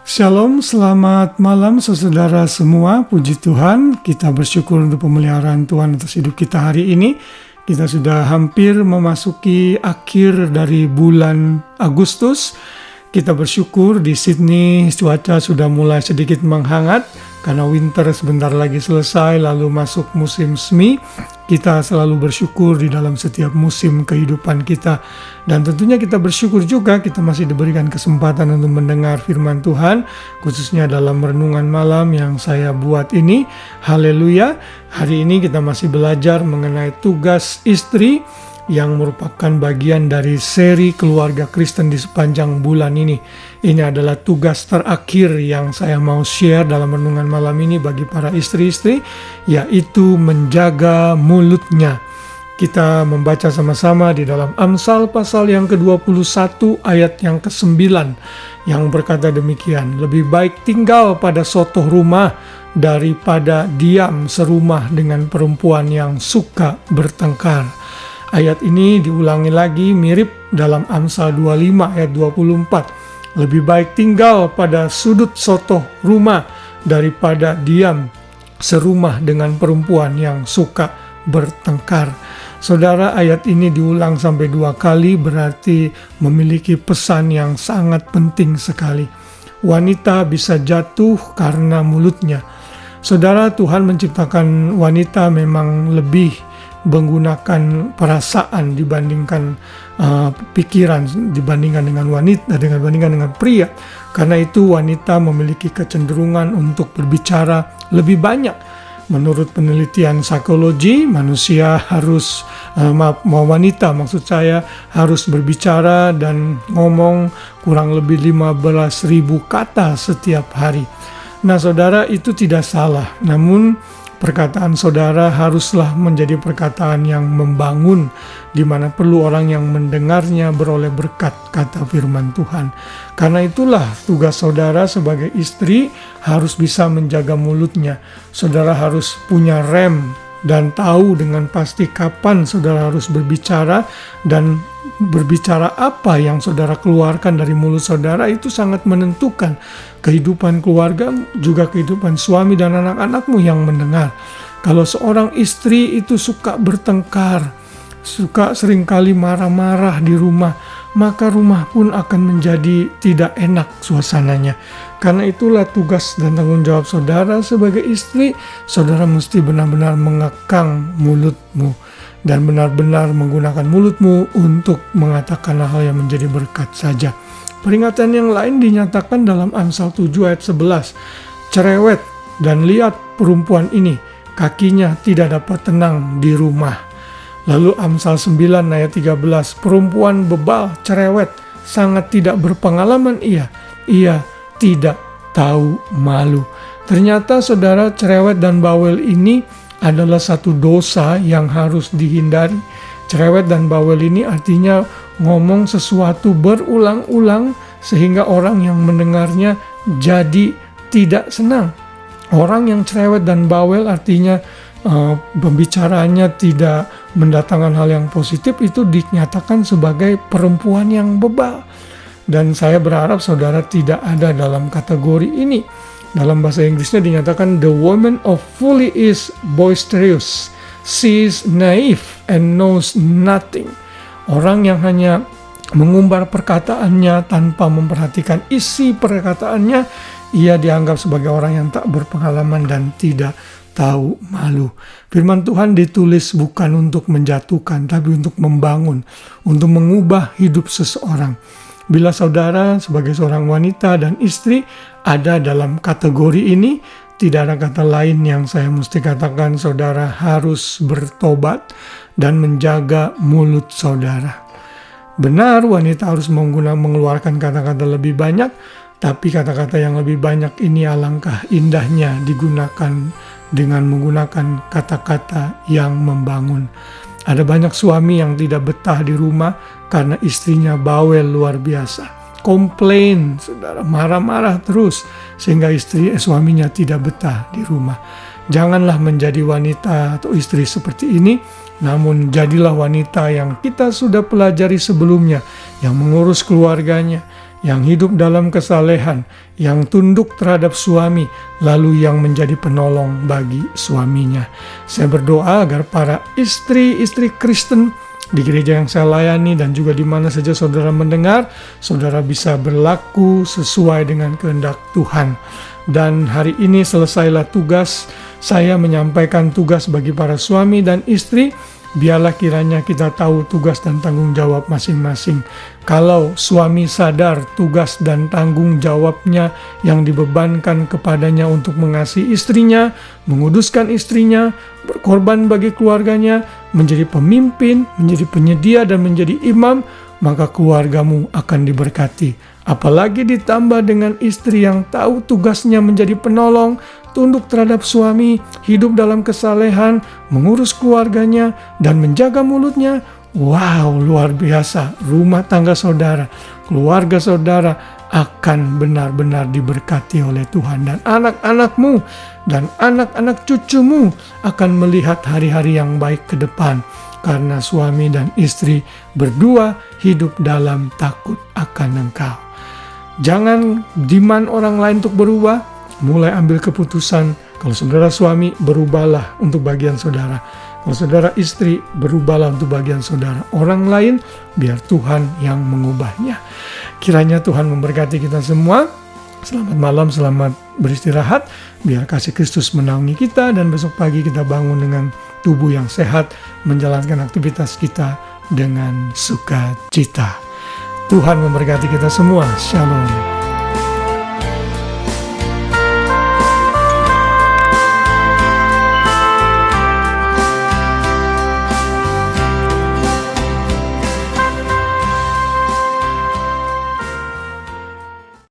Shalom, selamat malam saudara semua. Puji Tuhan, kita bersyukur untuk pemeliharaan Tuhan atas hidup kita hari ini. Kita sudah hampir memasuki akhir dari bulan Agustus. Kita bersyukur di Sydney cuaca sudah mulai sedikit menghangat karena winter sebentar lagi selesai, lalu masuk musim semi. Kita selalu bersyukur di dalam setiap musim kehidupan kita. Dan tentunya kita bersyukur juga kita masih diberikan kesempatan untuk mendengar firman Tuhan, khususnya dalam renungan malam yang saya buat ini. Haleluya. Hari ini kita masih belajar mengenai tugas istri yang merupakan bagian dari seri keluarga Kristen di sepanjang bulan ini. Ini adalah tugas terakhir yang saya mau share dalam renungan malam ini bagi para istri-istri, yaitu menjaga mulutnya. Kita membaca sama-sama di dalam Amsal pasal yang ke-21 ayat yang ke-9 yang berkata demikian, "Lebih baik tinggal pada sotoh rumah daripada diam serumah dengan perempuan yang suka bertengkar." Ayat ini diulangi lagi mirip dalam Amsal 25 ayat 24. Lebih baik tinggal pada sudut sotoh rumah daripada diam serumah dengan perempuan yang suka bertengkar. Saudara, ayat ini diulang sampai 2 kali berarti memiliki pesan yang sangat penting sekali. Wanita bisa jatuh karena mulutnya. Saudara, Tuhan menciptakan wanita memang lebih menggunakan perasaan dibandingkan pikiran, dibandingkan dengan wanita, dibandingkan dengan pria. Karena itu wanita memiliki kecenderungan untuk berbicara lebih banyak. Menurut penelitian psikologi, manusia harus, wanita maksud saya, harus berbicara dan ngomong kurang lebih 15.000 kata setiap hari. Nah saudara, itu tidak salah, namun perkataan saudara haruslah menjadi perkataan yang membangun, di mana perlu orang yang mendengarnya beroleh berkat, kata firman Tuhan. Karena itulah tugas saudara sebagai istri harus bisa menjaga mulutnya. Saudara harus punya rem dan tahu dengan pasti kapan saudara harus berbicara, dan berbicara apa yang saudara keluarkan dari mulut saudara itu sangat menentukan kehidupan keluarga, juga kehidupan suami dan anak-anakmu yang mendengar. Kalau seorang istri itu suka bertengkar, suka seringkali marah-marah di rumah, maka rumah pun akan menjadi tidak enak suasananya. Karena itulah tugas dan tanggung jawab saudara sebagai istri. Saudara mesti benar-benar mengekang mulutmu dan benar-benar menggunakan mulutmu untuk mengatakan hal yang menjadi berkat saja. Peringatan yang lain dinyatakan dalam Amsal 7 ayat 11. "Cerewet dan lihat perempuan ini, kakinya tidak dapat tenang di rumah." Lalu Amsal 9 ayat 13. "Perempuan bebal, cerewet, sangat tidak berpengalaman ia tidak tahu malu." Ternyata saudara, cerewet dan bawel ini adalah satu dosa yang harus dihindari. Cerewet dan bawel ini artinya ngomong sesuatu berulang-ulang sehingga orang yang mendengarnya jadi tidak senang. Orang yang cerewet dan bawel artinya pembicaranya tidak mendatangkan hal yang positif, itu dinyatakan sebagai perempuan yang bebal. Dan saya berharap saudara tidak ada dalam kategori ini. Dalam bahasa Inggrisnya dinyatakan, "The woman of folly is boisterous, she is naive and knows nothing." Orang yang hanya mengumbar perkataannya tanpa memperhatikan isi perkataannya, ia dianggap sebagai orang yang tak berpengalaman dan tidak tahu malu. Firman Tuhan ditulis bukan untuk menjatuhkan, tapi untuk membangun, untuk mengubah hidup seseorang. Bila saudara sebagai seorang wanita dan istri ada dalam kategori ini, tidak ada kata lain yang saya mesti katakan, saudara harus bertobat dan menjaga mulut saudara. Benar, wanita harus mengeluarkan kata-kata lebih banyak, tapi kata-kata yang lebih banyak ini alangkah indahnya digunakan dengan menggunakan kata-kata yang membangun. Ada banyak suami yang tidak betah di rumah karena istrinya bawel luar biasa. Komplain, saudara, marah-marah terus sehingga suaminya tidak betah di rumah. Janganlah menjadi wanita atau istri seperti ini, namun jadilah wanita yang kita sudah pelajari sebelumnya, yang mengurus keluarganya, yang hidup dalam kesalehan, yang tunduk terhadap suami, lalu yang menjadi penolong bagi suaminya. Saya berdoa agar para istri-istri Kristen di gereja yang saya layani dan juga di mana saja saudara mendengar, saudara bisa berlaku sesuai dengan kehendak Tuhan. Dan hari ini selesailah tugas saya menyampaikan tugas bagi para suami dan istri. Biarlah kiranya kita tahu tugas dan tanggung jawab masing-masing. Kalau suami sadar tugas dan tanggung jawabnya yang dibebankan kepadanya untuk mengasihi istrinya, menguduskan istrinya, berkorban bagi keluarganya, menjadi pemimpin, menjadi penyedia dan menjadi imam, maka keluargamu akan diberkati. Apalagi ditambah dengan istri yang tahu tugasnya menjadi penolong, tunduk terhadap suami, hidup dalam kesalehan, mengurus keluarganya, dan menjaga mulutnya. Wow, luar biasa. Rumah tangga saudara, keluarga saudara akan benar-benar diberkati oleh Tuhan. Dan anak-anakmu dan anak-anak cucumu akan melihat hari-hari yang baik ke depan. Karena suami dan istri berdua hidup dalam takut akan Engkau. Jangan demand orang lain untuk berubah. Mulai ambil keputusan. Kalau saudara suami, berubahlah untuk bagian saudara. Kalau saudara istri, berubahlah untuk bagian saudara. Orang lain, biar Tuhan yang mengubahnya. Kiranya Tuhan memberkati kita semua. Selamat malam, selamat beristirahat. Biar kasih Kristus menaungi kita. Dan besok pagi kita bangun dengan tubuh yang sehat. Menjalankan aktivitas kita dengan sukacita. Tuhan memberkati kita semua. Shalom.